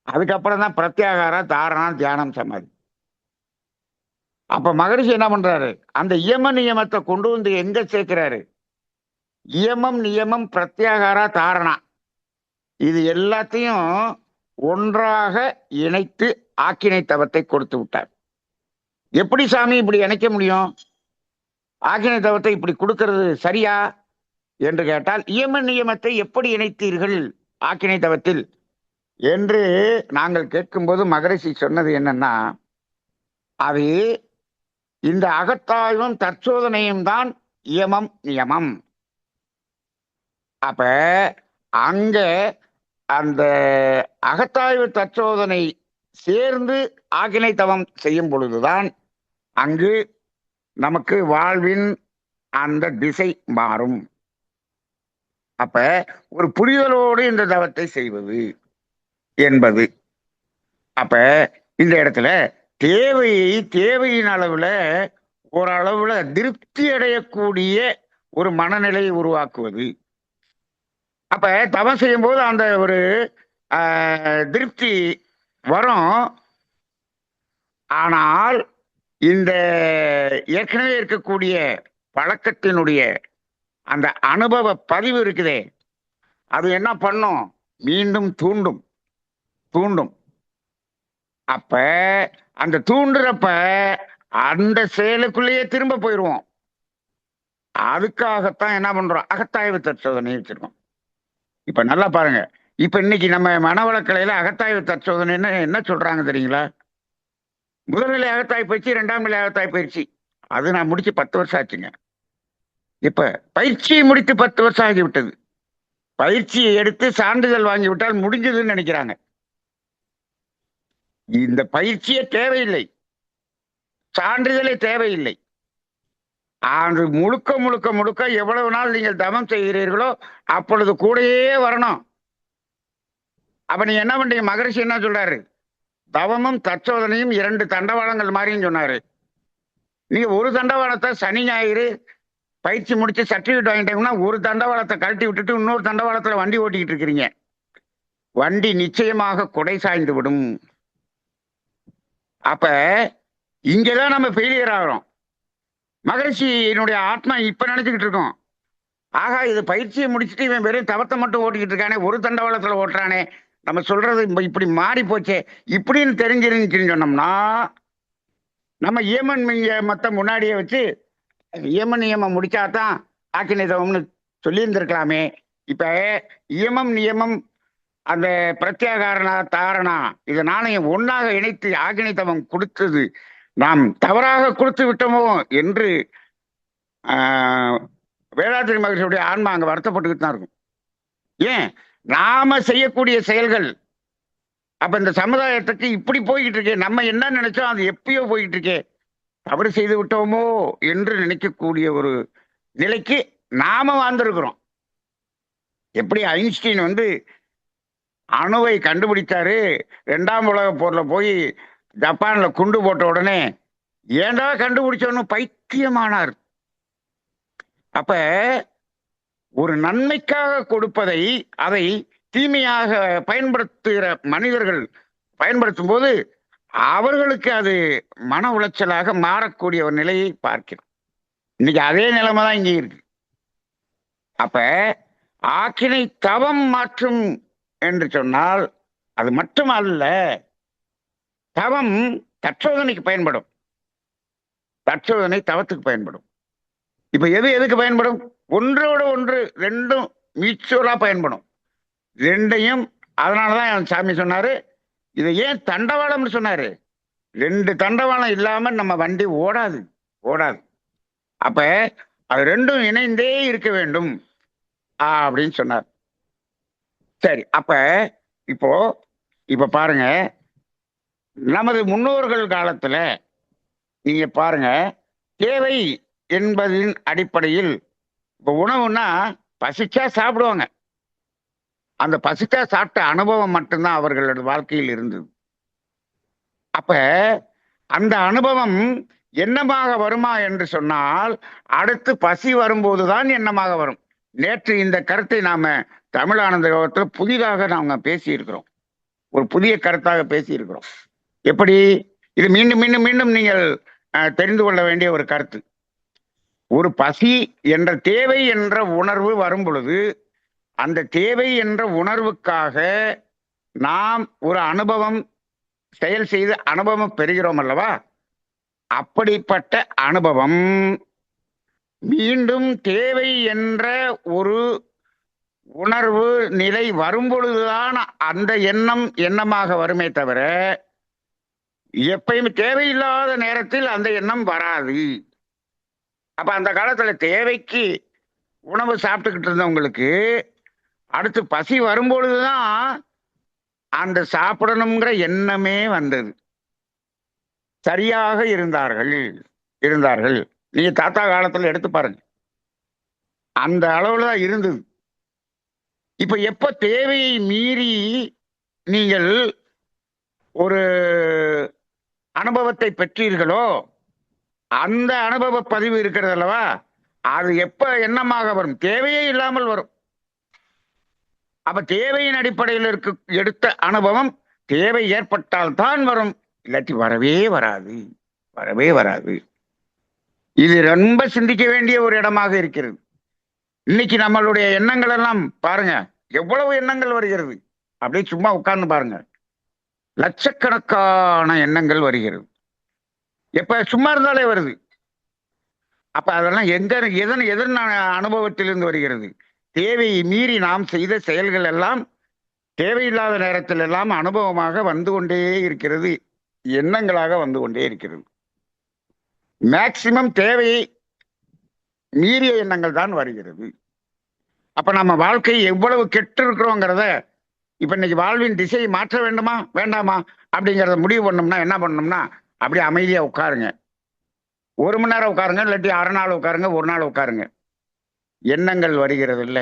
அதுக்கப்புறம் தான் பிரத்யாகார, தாரணா, தியானம், சமாதி. அப்ப மகரிஷி என்ன பண்றாரு? அந்த இயம நியமத்தை கொண்டு வந்து எங்க சேர்க்கிறாரு? இயமம் நியமம் பிரத்யாகாரா தாரணா இது எல்லாத்தையும் ஒன்றாக இணைத்து ஆக்கினை தவத்தை கொடுத்து விட்டார். எப்படி சாமி இப்படி இணைக்க முடியும்? ஆக்கினை தவத்தை இப்படி கொடுக்கிறது சரியா என்று கேட்டால், இயம நியமத்தை எப்படி இணைத்தீர்கள் ஆக்கினை தவத்தில் என்று நாங்கள் கேட்கும்போது மகரிஷி சொன்னது என்னன்னா, அது இந்த அகத்தாய்வும் தற்சோதனையும் தான் இயமம் நியமம். அப்ப அங்க அந்த அகத்தாய்வு தற்சோதனை சேர்ந்து ஆக்கினை தவம் செய்யும் பொழுதுதான் அங்கு நமக்கு வாழ்வின் அந்த திசை மாறும். அப்ப ஒரு புரிதலோடு இந்த தவத்தை செய்வது என்பது. அப்ப இந்த இடத்துல தேவையின் அளவுல ஓரளவுல திருப்தி அடையக்கூடிய ஒரு மனநிலையை உருவாக்குவது. அப்ப தவம் செய்யும் போது அந்த ஒரு திருப்தி வரும். ஆனால் இந்த ஏற்கனவே இருக்கக்கூடிய பழக்கத்தினுடைய அந்த அனுபவ பதிவு இருக்குதே, அது என்ன பண்ணும்? மீண்டும் தூண்டும். அப்ப அந்த தூண்டுறப்ப அந்த செயலுக்குள்ளேயே திரும்ப போயிடுவோம். அதுக்காகத்தான் என்ன பண்றோம், அகத்தாய்வு தற்சோதனை வச்சிருக்கோம். இப்ப நல்லா பாருங்க. இப்ப இன்னைக்கு நம்ம மனவளக்கலையில அகத்தாய்வு தற்சோதனைன்னு என்ன சொல்றாங்க தெரியுங்களா? முதல்நிலை அகத்தாய்வு பயிற்சி, 2ஆம் நிலை அகத்தாய்வு பயிற்சி. அது நான் முடிச்சு 10 வருஷம் ஆச்சுங்க. இப்ப பயிற்சியை முடித்து 10 வருஷம் ஆகிவிட்டது. பயிற்சியை எடுத்து சான்றிதழ் வாங்கிவிட்டால் முடிஞ்சதுன்னு நினைக்கிறாங்க. இந்த பயிற்சியே தேவையில்லை, சான்றிதழே தேவையில்லை. அது முழுக்க முழுக்க முழுக்க எவ்வளவு நாள் நீங்கள் தவம் செய்கிறீர்களோ அப்பொழுது கூடயே வரணும். அப்ப நீங்க என்ன பண்றீங்க? மகரிஷி என்ன சொல்றாரு? தவமும் தற்சோதனையும் 2 தண்டவாளங்கள் மாதிரின்னு சொன்னாரு. நீங்க ஒரு தண்டவாளத்தை சனி ஞாயிறு பயிற்சி முடிச்சு சர்டிபிகேட் வாங்கிட்டீங்கன்னா ஒரு தண்டவாளத்தை கழட்டி விட்டுட்டு இன்னொரு தண்டவாளத்துல வண்டி ஓட்டிக்கிட்டு இருக்கிறீங்க. வண்டி நிச்சயமாக குடை சாய்ந்து விடும். அப்ப இங்கதான் நம்ம ஃபெயிலியர் ஆகிறோம். மகரிஷியினுடைய ஆத்மா இப்ப நினைச்சுக்கிட்டு இருக்கோம், ஆகா இது பயிற்சியை முடிச்சுட்டு இவன் வெறும் தவத்தை மட்டும் ஓட்டிக்கிட்டு இருக்கானே, ஒரு தண்டவாளத்துல ஓட்டுறானே, நம்ம சொல்றது இப்படி மாறி போச்சே இப்படின்னு தெரிஞ்சிருந்துச்சுன்னு சொன்னோம்னா நம்ம ஏமன் நியமத்தை முன்னாடியே வச்சு இயம நியமம் முடிச்சாதான் ஆக்கினிதவம்னு சொல்லி இருந்திருக்கலாமே. இப்ப இயமம் நியமம் அந்த பிரத்யேகாரணா தாரணா இது நாணயம் ஒன்னாக இணைத்து ஆக்கினிதவம் கொடுத்தது நாம் தவறாக கொடுத்து விட்டோமோ என்று வேதாத்திரி மகரிஷியுடைய ஆன்மா அங்க வருத்தப்பட்டுக்கிட்டு தான் இருக்கும். ஏன் நாம செய்யக்கூடிய செயல்கள் அப்ப இந்த சமுதாயத்துக்கு இப்படி போய்கிட்டு இருக்கே, நம்ம என்ன நினைச்சோம் அது எப்பயோ போய்கிட்டு இருக்கே, தவறு செய்து விட்டோமோ என்று நினைக்கக்கூடிய ஒரு நிலைக்கு நாம வாழ்ந்திருக்கிறோம். எப்படி ஐன்ஸ்டீன் அணுவை கண்டுபிடிச்சாரு, 2ஆம் உலக போர்ல போய் ஜப்பான்ல குண்டு போட்ட உடனே ஏண்டா கண்டுபிடிச்சோன்னு பைத்தியமானார். அப்ப ஒரு நன்மைக்காக கொடுப்பதை அதை தீமையாக பயன்படுத்துகிற மனிதர்கள் பயன்படுத்தும் போது அவர்களுக்கு அது மன உளைச்சலாக மாறக்கூடிய ஒரு நிலையை பார்க்கிறோம். இன்னைக்கு அதே நிலைமை தான் இங்கே இருக்கு. அப்ப ஆக்கினை தவம் மாற்றும் என்று சொன்னால் அது மட்டும் அல்ல, தவம் தற்சோதனைக்கு பயன்படும், தற்சோதனை தவத்துக்கு பயன்படும். இப்ப எது எதுக்கு பயன்படும்? ஒன்றோட ஒன்று ரெண்டும் மியூச்சுவலா பயன்படும். ரெண்டையும் அதனாலதான் சாமி சொன்னாரு, இதை ஏன் தண்டவாளம்னு சொன்னாரு? 2 தண்டவாளம் இல்லாம நம்ம வண்டி ஓடாது ஓடாது. அப்ப அது ரெண்டும் இணைந்தே இருக்க வேண்டும் அப்படின்னு சொன்னார். சரி, அப்ப இப்ப பாருங்க, நமது முன்னோர்கள் காலத்துல நீங்க பாருங்க, தேவை என்பதின் அடிப்படையில் இப்ப உணவுன்னா பசிச்சா சாப்பிடுவாங்க. அந்த பசிச்சா சாப்பிட்ட அனுபவம் மட்டும்தான் அவர்களோட வாழ்க்கையில் இருந்தது. அப்ப அந்த அனுபவம் எண்ணமாக வருமா என்று சொன்னால் அடுத்து பசி வரும்போதுதான் எண்ணமாக வரும். நேற்று இந்த கருத்தை நாம தமிழானந்த யோகத்தில் புதிதாக நாங்க பேசியிருக்கிறோம், ஒரு புதிய கருத்தாக பேசியிருக்கிறோம். எப்படி இது மீண்டும் மீண்டும் மீண்டும் நீங்கள் தெரிந்து கொள்ள வேண்டிய ஒரு கருத்து. ஒரு பசி என்ற தேவை என்ற உணர்வு வரும் பொழுது அந்த தேவை என்ற உணர்வுக்காக நாம் ஒரு அனுபவம் செயல் செய்து அனுபவம் பெறுகிறோம் அல்லவா? அப்படிப்பட்ட அனுபவம் மீண்டும் தேவை என்ற ஒரு உணர்வு நிலை வரும்பொழுதுதான் அந்த எண்ணம் எண்ணமாக வருமே தவிர எப்பயுமே தேவையில்லாத நேரத்தில் அந்த எண்ணம் வராது. அப்ப அந்த காலத்துல தேவைக்கு உணவு சாப்பிட்டுக்கிட்டு இருந்தவங்களுக்கு அடுத்து பசி வரும்பொழுதுதான் அந்த சாப்பிடணுங்கிற எண்ணமே வந்தது. சரியாக இருந்தார்கள். நீங்க தாத்தா காலத்துல எடுத்து பாருங்க, அந்த அளவுல தான் இருந்தது. இப்ப எப்ப தேவையை மீறி நீங்கள் ஒரு அனுபவத்தை பெற்றீர்களோ அந்த அனுபவ பதிவு இருக்கிறது அல்லவா, அது எப்ப எண்ணமாக வரும்? தேவையே இல்லாமல் வரும். அப்ப தேவையின் அடிப்படையில் எடுத்த அனுபவம் தேவை ஏற்பட்டால் தான் வரும், இல்லாட்டி வரவே வராது. இது ரொம்ப சிந்திக்க வேண்டிய ஒரு இடமாக இருக்கிறது. இன்னைக்கு நம்மளுடைய எண்ணங்கள் எல்லாம் பாருங்க, எவ்வளவு எண்ணங்கள் வருகிறது. அப்படியே சும்மா உட்கார்ந்து பாருங்க. லட்சக்கணக்கான எண்ணங்கள் வருகிறது. எப்ப சும்மா இருந்தாலே வருது. அப்ப அதெல்லாம் எதன் அனுபவத்திலிருந்து வருகிறது? தேவையை மீறி நாம் செய்த செயல்கள் எல்லாம் தேவையில்லாத நேரத்தில் எல்லாம் அனுபவமாக வந்து கொண்டே இருக்கிறது. எண்ணங்களாக வந்து கொண்டே இருக்கிறது. மேக்சிமம் தேவையை மீறிய எண்ணங்கள் தான் வருகிறது. அப்ப நம்ம வாழ்க்கை எவ்வளவு கெட்டு இருக்கிறோங்கிறத இப்ப இன்னைக்கு வாழ்வின் திசையை மாற்ற வேண்டுமா வேண்டாமா அப்படிங்கிறத முடிவு பண்ணோம்னா என்ன பண்ணணும்னா, அப்படியே அமைதியா உட்காருங்க. 1 மணி நேரம் உட்காருங்க, இல்லாட்டி அரை நாள் உட்காருங்க, 1 நாள் உட்காருங்க. எண்ணங்கள் வருகிறது இல்ல,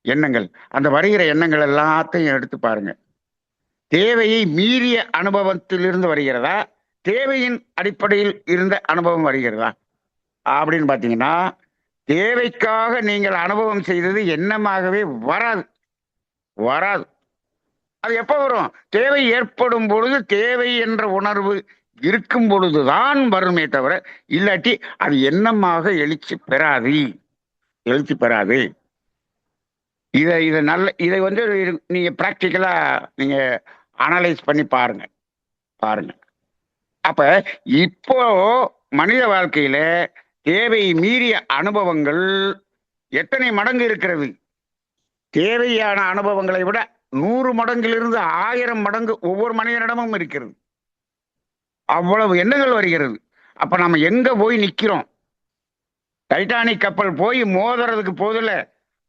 எண்ணங்கள், அந்த வருகிற எண்ணங்கள் எல்லாத்தையும் எடுத்து பாருங்க. தேவையை மீறிய அனுபவத்திலிருந்து வருகிறதா, தேவையின் அடிப்படையில் இருந்த அனுபவம் வருகிறதா அப்படின்னு பாத்தீங்கன்னா, தேவைக்காக நீங்கள் அனுபவம் செய்தது எண்ணமாகவே வராது. வராது. அது எப்ப வரும்? தேவை ஏற்படும் பொழுது, தேவை என்ற உணர்வு இருக்கும் பொழுதுதான் வருமே தவிர, இல்லாட்டி அது எண்ணமாக எழுச்சி பெறாது. எழுச்சி பெறாது. இதை வந்து நீங்க பிராக்டிக்கலா நீங்க அனலைஸ் பண்ணி பாருங்க. பாருங்க. அப்ப இப்போ மனித வாழ்க்கையில தேவை மீறிய அனுபவங்கள் எத்தனை மடங்கு இருக்கிறது? தேவையான அனுபவங்களை விட 100 மடங்கிலிருந்து 1000 மடங்கு ஒவ்வொரு மனிதனிடமும் இருக்கிறது. அவ்வளவு எண்ணங்கள் வருகிறது. அப்ப நம்ம எங்க போய் நிக்கிறோம்? டைட்டானிக் கப்பல் போய் மோதுறதுக்கு போதில்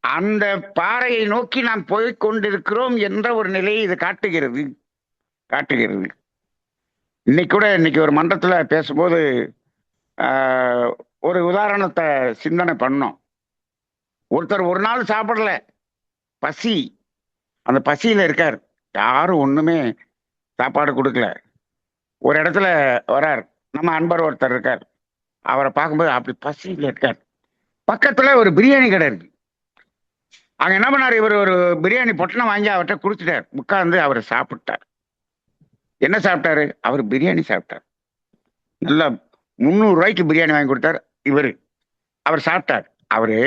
அந்த பாறையை நோக்கி நாம் போய் கொண்டிருக்கிறோம் என்ற ஒரு நிலையை இது காட்டுகிறது. காட்டுகிறது. இன்னைக்கு ஒரு மன்றத்துல பேசும்போது ஒரு உதாரணத்தை சிந்தனை பண்ணோம். ஒருத்தர் ஒரு நாள் சாப்பிடல, பசி, அந்த பசியில இருக்கார். யாரும் ஒண்ணுமே சாப்பாடு கொடுக்கல. ஒரு இடத்துல வரார், நம்ம அன்பர் ஒருத்தர் இருக்கார். அவரை பார்க்கும்போது அப்படி பசியில இருக்கார். பக்கத்துல ஒரு பிரியாணி கடை இருக்கு. அங்க என்ன பண்ணாரு, இவர் ஒரு பிரியாணி பொட்டணம் வாங்கி அவர்கிட்ட குடுத்துட்டார். உட்கார்ந்து அவர் சாப்பிட்டார். என்ன சாப்பிட்டாரு? அவர் பிரியாணி சாப்பிட்டார். நல்லா 300 ரூபாய்க்கு பிரியாணி வாங்கி கொடுத்தார் இவரு. அவர் சாப்பிட்டார். அவரு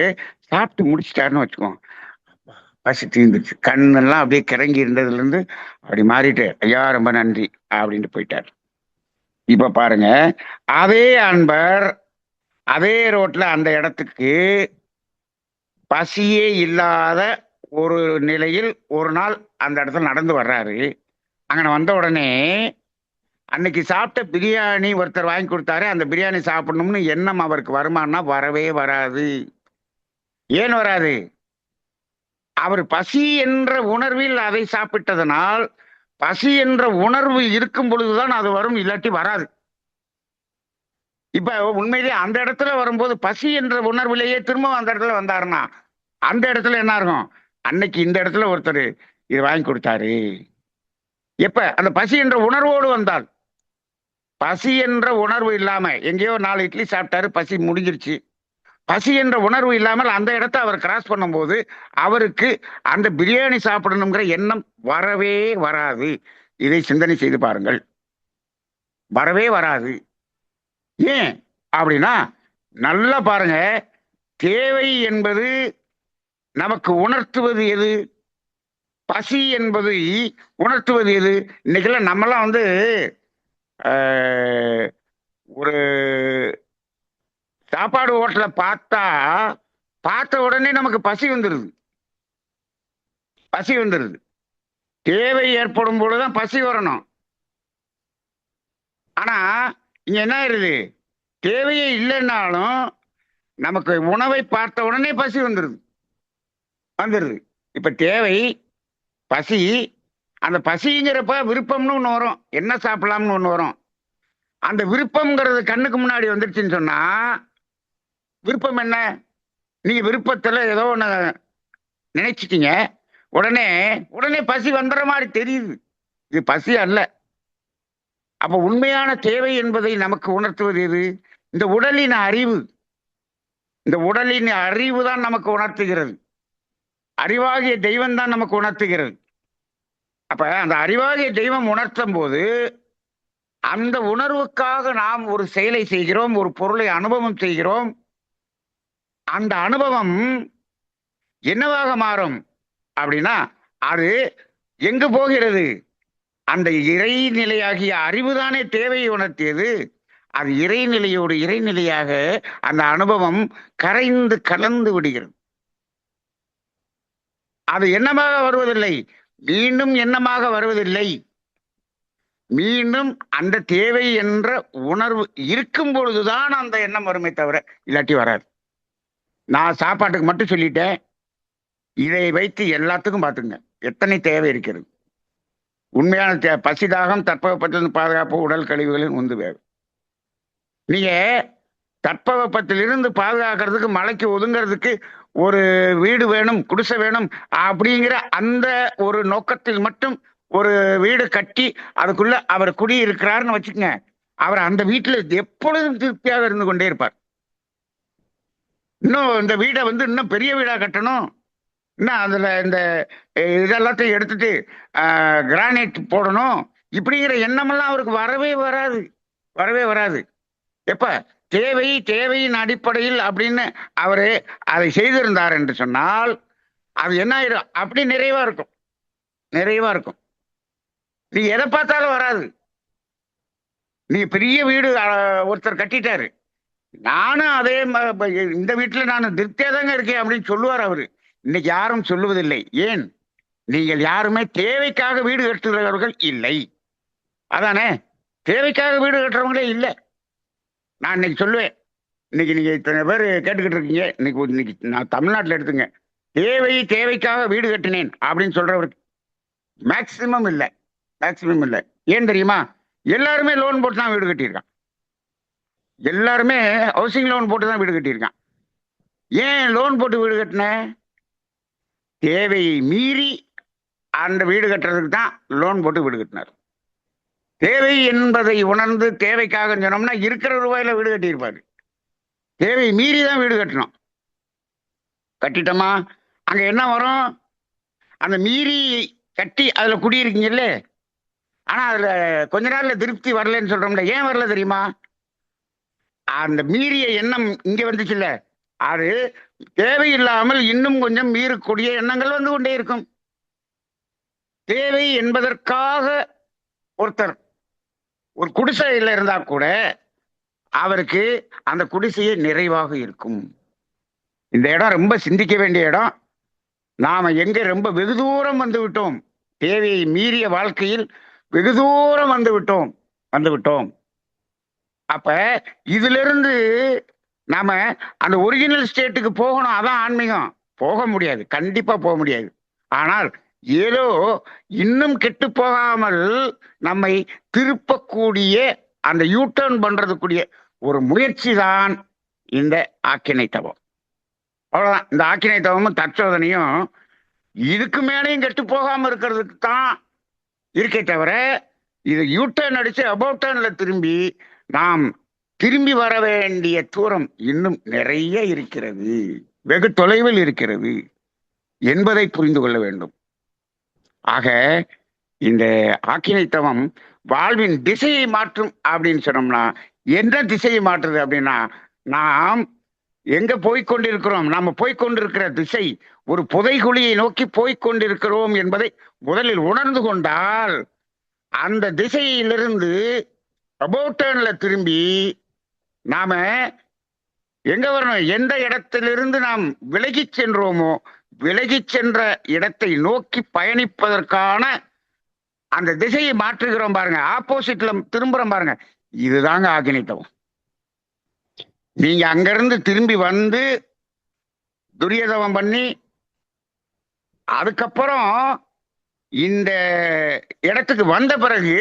சாப்பிட்டு முடிச்சிட்டாருன்னு வச்சுக்கோங்க, பசி தீர்ந்துச்சு. கண்ணெல்லாம் அப்படியே கிறங்கி இருந்ததுல இருந்து அப்படி மாறிட்டு, ஐயா ரொம்ப நன்றி அப்படின்ட்டு போயிட்டார். இப்ப பாருங்க, அதே அன்பர் அதே ரோட்ல அந்த இடத்துக்கு பசியே இல்லாத ஒரு நிலையில் ஒரு நாள் அந்த இடத்துல நடந்து வர்றாரு. அங்க வந்த உடனே அன்னைக்கு சாப்பிட்ட பிரியாணி ஒருத்தர் வாங்கி கொடுத்தாரு, அந்த பிரியாணி சாப்பிடணும்னு எண்ணம் அவருக்கு வருமானா? வரவே வராது. ஏன் வராது? அவர் பசி என்ற உணர்வில் அதை சாப்பிட்டதனால், பசி என்ற உணர்வு இருக்கும் பொழுதுதான் அது வரும், இல்லாட்டி வராது. இப்ப உண்மையிலேயே அந்த இடத்துல வரும்போது பசி என்ற உணர்விலேயே திரும்ப அந்த இடத்துல வந்தாருன்னா அந்த இடத்துல என்ன இருக்கும்? அன்னைக்கு இந்த இடத்துல ஒருத்தர் இது வாங்கி கொடுத்தாரு. எப்ப அந்த பசி என்ற உணர்வோடு வந்தால், பசி என்ற உணர்வு இல்லாம எங்கேயோ 4 இட்லி சாப்பிட்டாரு, பசி முடிஞ்சிருச்சு. பசி என்ற உணர்வு இல்லாமல் அந்த இடத்தை அவர் கிராஸ் பண்ணும்போது அவருக்கு அந்த பிரியாணி சாப்பிடணுங்கிற எண்ணம் வரவே வராது. இதை சிந்தனை செய்து பாருங்கள். வரவே வராது. ஏன் அப்படின்னா, நல்லா பாருங்க, தேவை என்பது நமக்கு உணர்த்துவது எது? பசி என்பதை உணர்த்துவது எது? இன்னைக்கெல்லாம் நம்மலாம் வந்து ஒரு சாப்பாடு ஹோட்டல பார்த்த உடனே நமக்கு பசி வந்துருது. பசி வந்துருது. தேவை ஏற்படும் பொழுதுதான் பசி வரணும். ஆனா இங்க என்ன ஆயிருது? தேவையே இல்லைன்னாலும் நமக்கு உணவை பார்த்த உடனே பசி வந்துருது. இப்ப தேவை, பசி, அந்த பசிங்கிறப்ப விருப்பம்னு ஒண்ணு வரும், என்ன சாப்பிடலாம்னு ஒண்ணு வரும். அந்த விருப்பம்ங்கிறது கண்ணுக்கு முன்னாடி வந்துருச்சுன்னு சொன்னா, விருப்பம் என்ன? நீங்க விருப்பத்துல ஏதோ ஒண்ணு நினைச்சிட்டீங்க, உடனே பசி வந்துற மாதிரி தெரியுது. இது பசி அல்ல. அப்ப உண்மையான தேவை என்பதை நமக்கு உணர்த்துவது எது? இந்த உடலின் அறிவு. இந்த உடலின் அறிவு தான் நமக்கு உணர்த்துகிறது. அறிவாகிய தெய்வம் தான் நமக்கு உணர்த்துகிறது. அப்ப அந்த அறிவாகிய தெய்வம் உணர்த்தும் போது அந்த உணர்வுக்காக நாம் ஒரு செயலை செய்கிறோம், ஒரு பொருளை அனுபவம் செய்கிறோம். அந்த அனுபவம் என்னவாக மாறும் அப்படின்னா, அது எங்கு போகிறது? அந்த இறைநிலையாகிய அறிவுதானே தேவையை உணர்த்தியது. அது இறைநிலையோடு இறைநிலையாக அந்த அனுபவம் கரைந்து கலந்து விடுகிறது. அது எண்ணமாக வருவதில்லை, மீண்டும் எண்ணமாக வருவதில்லை. மீண்டும் அந்த தேவை என்ற உணர்வு இருக்கும் பொழுதுதான் அந்த எண்ணம் வருமே தவிர இல்லாட்டி வராது. நான் சாப்பாட்டுக்கு மட்டும் சொல்லிட்டேன், இதை வைத்து எல்லாத்துக்கும் பார்த்துங்க எத்தனை தேவை இருக்கிறது. உண்மையான பசிதாகம், தட்பவெப்பத்திலிருந்து பாதுகாப்பு, உடல் கழிவுகளின் உந்து வேறு. நீங்க தட்பவெப்பத்திலிருந்து பாதுகாக்கிறதுக்கு, மழைக்கு ஒதுங்கிறதுக்கு ஒரு வீடு வேணும், குடிசை வேணும் அப்படிங்கிற அந்த ஒரு நோக்கத்தில் மட்டும் ஒரு வீடு கட்டி அதுக்குள்ள அவர் குடியிருக்கிறார்னு வச்சுக்கங்க, அவர் அந்த வீட்டுல எப்பொழுதும் திருப்தியாக இருந்து கொண்டே இருப்பார். இன்னும் இந்த வீடை இன்னும் பெரிய வீடா கட்டணும், இன்னும் அதுல இந்த இதெல்லாத்தையும் எடுத்துட்டு கிரானைட் போடணும், இப்படிங்கிற எண்ணமெல்லாம் அவருக்கு வரவே வராது, வரவே வராது. எப்ப தேவையின் அடிப்படையில் அப்படின்னு அவரு அதை செய்திருந்தார் என்று சொன்னால் அது என்ன ஆயிடும், அப்படி நிறைவா இருக்கும், நிறைவா இருக்கும். நீ எதை பார்த்தாலும் வராது. நீ பெரிய வீடு ஒருத்தர் கட்டிட்டாரு, நானும் அதே இந்த வீட்டுல நான் திருப்தியா தாங்க இருக்கேன் அப்படின்னு சொல்லுவார் அவரு. இன்னைக்கு யாரும் சொல்லுவதில்லை. ஏன்? நீங்கள் யாருமே தேவைக்காக வீடு கட்டுகிறவர்கள் இல்லை. அதானே, தேவைக்காக வீடு கட்டுறவங்களே இல்லை. நான் இன்னைக்கு சொல்லுவேன், இன்னைக்கு நீங்க இத்தனை பேர் கேட்டுக்கிட்டு இருக்கீங்க, இன்னைக்கு நான் தமிழ்நாட்டில் எடுத்துங்க, தேவைக்காக வீடு கட்டினேன் அப்படின்னு சொல்றவருக்கு மேக்சிமம் இல்லை, மேக்சிமம் இல்லை. ஏன் தெரியுமா? எல்லாருமே லோன் போட்டு தான் வீடு கட்டியிருக்கான், எல்லாருமே ஹவுசிங் லோன் போட்டு தான் வீடு கட்டியிருக்கான். ஏன் லோன் போட்டு வீடு கட்டின? தேவையை மீறி அந்த வீடு கட்டுறதுக்கு தான் லோன் போட்டு வீடு கட்டினார். தேவை என்பதை உணர்ந்து தேவைக்காக சொன்னோம்னா இருக்கிற ரூபாயில வீடு கட்டியிருப்பாரு. தேவை மீறி தான் வீடு கட்டணும். கட்டிட்டோமா, அங்க என்ன வரும்? அந்த மீறி கட்டி அதுல குடியிருக்கீங்கல்ல, ஆனா அதுல கொஞ்ச நாள்ல திருப்தி வரலன்னு சொல்றோம்ல. ஏன் வரல தெரியுமா? அந்த மீறிய எண்ணம் இங்க வந்துச்சுல்ல, அது தேவையில்லாமல் இன்னும் கொஞ்சம் மீறக்கூடிய எண்ணங்கள் வந்து கொண்டே இருக்கும். தேவை என்பதற்காக ஒருத்தர் ஒரு குடிசையில் இருந்தா கூட அவருக்கு அந்த குடிசையே நிறைவாக இருக்கும். இந்த இடம் ரொம்ப சிந்திக்க வேண்டிய இடம். நாம எங்க ரொம்ப வெகு தூரம் வந்து விட்டோம், தேவையை மீறிய வாழ்க்கையில் வெகு தூரம் வந்து விட்டோம். அப்ப இதுல இருந்து நாம அந்த ஒரிஜினல் ஸ்டேட்டுக்கு போகணும். அதான் ஆன்மீகம். போக முடியாது, கண்டிப்பா போக முடியாது. ஆனால் ஏதோ இன்னும் கெட்டு போகாமல் நம்மை திருப்பக்கூடிய அந்த யூட்டர்ன் பண்றதுக்குரிய ஒரு முயற்சி தான் இந்த ஆக்கினை தவம். அவ்வளவுதான். இந்த ஆக்கினை தவமும் தற்சோதனையும் இதுக்கு மேலேயும் கெட்டு போகாம இருக்கிறதுக்கு தான் இருக்கே தவிர, இது யூட்டர்ன் அடிச்சு அபவுட் டர்ன்ல நாம் திரும்பி வர வேண்டிய தூரம் இன்னும் நிறைய இருக்கிறது, வெகு தொலைவில் இருக்கிறது என்பதை புரிந்து கொள்ள வேண்டும். ஆக இந்த ஆக்கினை தவம் வாழ்வின் திசையை மாற்றும் அப்படின்னு சொன்னோம்னா, என்ன திசையை மாற்றுது அப்படின்னா, நாம் எங்க போய்கொண்டிருக்கிறோம், நாம போய்கொண்டிருக்கிற திசை ஒரு புதைகுழியை நோக்கி போய்கொண்டிருக்கிறோம் என்பதை முதலில் உணர்ந்து கொண்டால், அந்த திசையிலிருந்து அபவுட் டர்ன்ல திரும்பி நாம எங்க வரணும், எந்த இடத்திலிருந்து நாம் விலகி சென்றோமோ விலகி சென்ற இடத்தை நோக்கி பயணிப்பதற்கான அந்த திசையை மாற்றுகிறோம் பாருங்க, ஆப்போசிட்ல திரும்புறோம் பாருங்க. இதுதாங்க ஆக்கினை தவம். நீங்க அங்கிருந்து திரும்பி வந்து துரியதவம் பண்ணி அதுக்கப்புறம் இந்த இடத்துக்கு வந்த பிறகு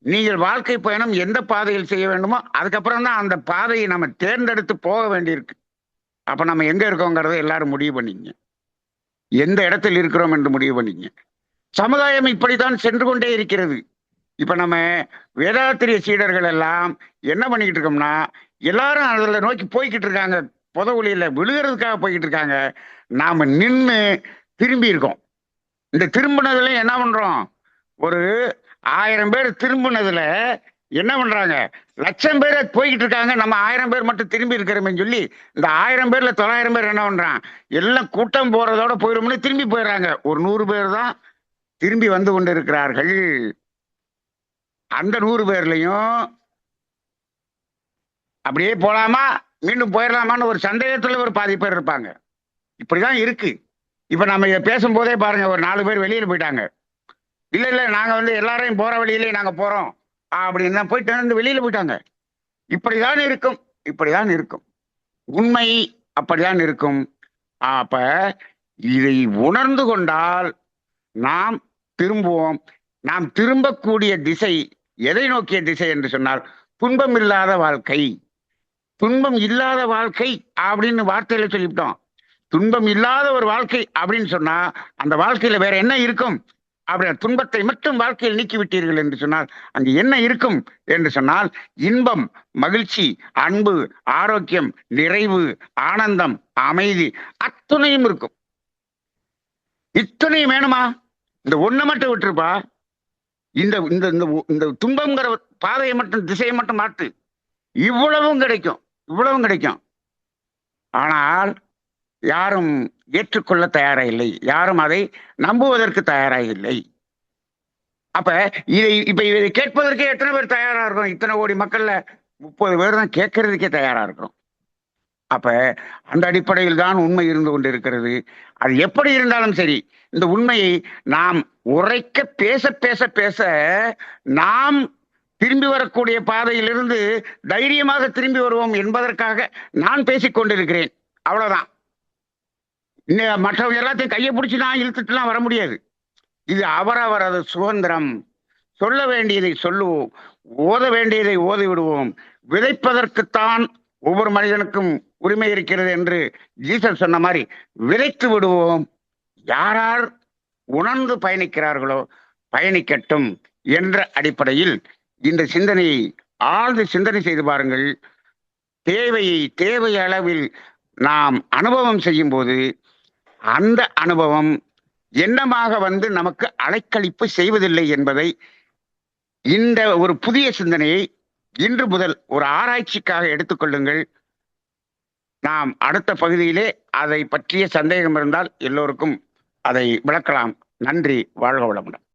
நீங்கள் வாழ்க்கை பயணம் எந்த பாதையில் செய்ய வேண்டுமோ அதுக்கப்புறம் தான் அந்த பாதையை நம்ம தேர்ந்தெடுத்து போக வேண்டியிருக்கு. அப்ப நம்ம எங்க இருக்கோங்கிறத எல்லாரும் முடிவு பண்ணிக்கங்க, எந்த இடத்தில் இருக்கிறோம் என்று முடிவு பண்ணிக்கங்க. சமுதாயம் இப்படித்தான் சென்று கொண்டே இருக்கிறது. இப்ப நம்ம வேதாத்திரிய சீடர்கள் எல்லாம் என்ன பண்ணிக்கிட்டு இருக்கோம்னா, எல்லாரும் அதுல நோக்கி போய்கிட்டு இருக்காங்க, புதவுலியில விழுகிறதுக்காக போய்கிட்டு இருக்காங்க. நாம நின்று திரும்பி இருக்கோம். இந்த திரும்பினதுல என்ன பண்றோம், ஒரு 1000 பேர் திரும்பினதுல என்ன பண்றாங்க, 1,00,000 பேர் போய்கிட்டு இருக்காங்க, நம்ம 1000 பேர் மட்டும் திரும்பி இருக்கிறோமே சொல்லி இந்த 1000 பேர்ல 900 பேர் என்ன பண்றான், எல்லாம் கூட்டம் போறதோட போயிடும்னு திரும்பி போயிடுறாங்க. ஒரு 100 பேர் தான் திரும்பி வந்து கொண்டு இருக்கிறார்கள். அந்த 100 பேர்லயும் அப்படியே போலாமா மீண்டும் போயிடலாமான்னு ஒரு சந்தேகத்துல ஒரு பாதி பேர் இருப்பாங்க. இப்படிதான் இருக்கு. இப்ப நம்ம இதை பேசும்போதே பாருங்க, ஒரு 4 பேர் வெளியில போயிட்டாங்க. இல்ல இல்ல நாங்க வந்து எல்லாரையும் போற வழியிலே நாங்க போறோம் அப்படின்னு தான் போயிட்டு வந்து வெளியில போயிட்டாங்க. இப்படிதான் இருக்கும், இப்படிதான் இருக்கும். உண்மை அப்படிதான் இருக்கும். அப்ப இதை உணர்ந்து கொண்டால் நாம் திரும்புவோம். நாம் திரும்பக்கூடிய திசை எதை நோக்கிய திசை என்று சொன்னால் துன்பம் இல்லாத வாழ்க்கை. துன்பம் இல்லாத வாழ்க்கை அப்படின்னு வார்த்தையில சொல்லிவிட்டோம். துன்பம் இல்லாத ஒரு வாழ்க்கை அப்படின்னு சொன்னா அந்த வாழ்க்கையில வேற என்ன இருக்கும்? அப்படி துன்பத்தை மட்டும் வாழ்க்கையில் நீக்கிவிட்டீர்கள் என்று சொன்னால் அங்கு என்ன இருக்கும் என்று சொன்னால் இன்பம், மகிழ்ச்சி, அன்பு, ஆரோக்கியம், நிறைவு, ஆனந்தம், அமைதி அத்துணையும் இருக்கும். இத்தனையும் வேணுமா? இந்த ஒண்ணை மட்டும் விட்டுருப்பா. இந்த இந்த இந்த துன்பங்கிற பாதையை மட்டும் திசையை மட்டும் மாத்து, இவ்வளவும் கிடைக்கும், இவ்வளவும் கிடைக்கும். ஆனால் யாரும் ஏற்றுக்கொள்ள தயாராக இல்லை, யாரும் அதை நம்புவதற்கு தயாராக இல்லை. அப்ப இதை கேட்பதற்கே எத்தனை பேர் தயாரா இருக்கும்? இத்தனை கோடி மக்கள்ல 30 பேர் தான் கேட்கறதுக்கே தயாரா இருக்கிறோம். அப்ப அந்த அடிப்படையில் தான் உண்மை இருந்து கொண்டிருக்கிறது. அது எப்படி இருந்தாலும் சரி, இந்த உண்மையை நாம் உரைக்க பேச பேச பேச நாம் திரும்பி வரக்கூடிய பாதையிலிருந்து தைரியமாக திரும்பி வருவோம் என்பதற்காக நான் பேசிக் கொண்டிருக்கிறேன். அவ்வளவுதான். மற்றவங்க எல்லாத்தையும் கையை பிடிச்சி நான் இழுத்துட்டுலாம் வர முடியாது. இது அவரவரது சுதந்திரம். சொல்ல வேண்டியதை சொல்லுவோம், ஓத வேண்டியதை ஓதி விடுவோம். விதைப்பதற்குத்தான் ஒவ்வொரு மனிதனுக்கும் உரிமை இருக்கிறது என்று ஜீசஸ் சொன்ன மாதிரி விதைத்து விடுவோம். யார் உணர்ந்து பயணிக்கிறார்களோ பயணிக்கட்டும் என்ற அடிப்படையில் இந்த சிந்தனையை ஆழ்ந்து சிந்தனை செய்து பாருங்கள். தேவை அளவில் நாம் அனுபவம் செய்யும் போது அந்த அனுபவம் எண்ணமாக வந்து நமக்கு அலைக்கழிப்பு செய்வதில்லை என்பதை, இந்த ஒரு புதிய சிந்தனையை இன்று முதல் ஒரு ஆராய்ச்சிக்காக எடுத்துக்கொள்ளுங்கள். நாம் அடுத்த பகுதியிலே அதை பற்றிய சந்தேகம் இருந்தால் எல்லோருக்கும் அதை விளக்கலாம். நன்றி. வாழ்க வளமுடன்.